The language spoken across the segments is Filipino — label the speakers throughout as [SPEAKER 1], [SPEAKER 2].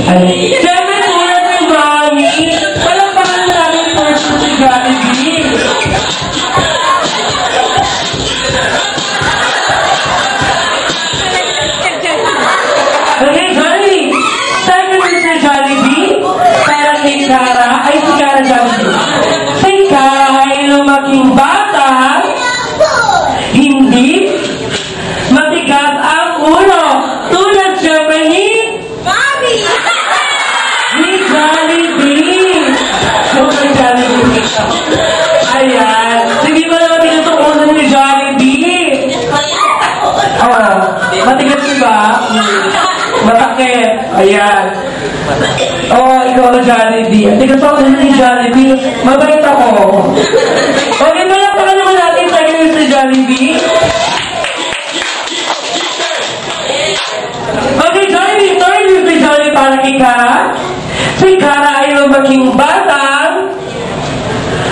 [SPEAKER 1] Ay, siyempre tulad ng mami, palakpakan namin first si Jollibee. Okay, Jollibee. Second is si Jollibee. Para kay Cara, ay si Cara Jollibee. Si Cara ay lumaking bata, hindi matigas ang ulo. Tulad siyempre ni Jollibee. Super Jollibee. Ayan. Sige ba naman tinutong ulo ni Jollibee? Matigas diba? Matakit. Ayan. Ikaw na Jollibee. Tigas ako ni Jollibee. Mabait ako. Okay, malakpakan naman natin sa inyo si Jollibee. Okay, Jollibee. Third is si Jollibee para kay Cara. Si Cara ay maging batang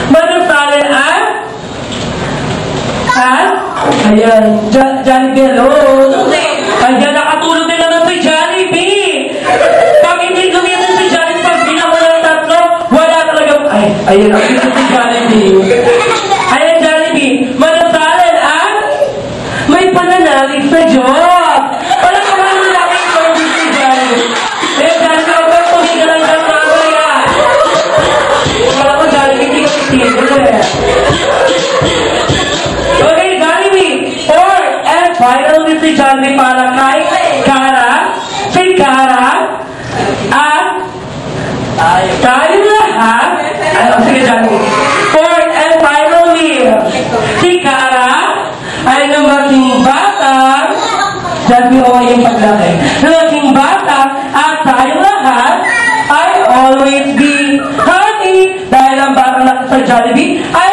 [SPEAKER 1] madasalin ayan, Jollibee alone. Ayan, nakatulog din naman si Jollibee. Pag hindi gamitin si Jollibee, pag bilang mo ng tatlo, wala talagang, ayan, ang dito si Jollibee. Ayan, Jollibee, madasalin may pananalig sa Diyos. Wala ka lang natin kung si Jollibee. Jollibee, ako ba tumigalan ka mamaya? Wala ko, Jollibee, hindi ko titigil Okay, Jollibee. Fourth and final is si Jollibee para kay Cara. Si Cara at tayo lahat. Sige, Jollibee. Fourth and finally, si Cara ay lumaking bata. Jollibee, yung paglaki. Lumaking bata at tayo lahat ay always be happy dahil ang batang sa Jollibee ay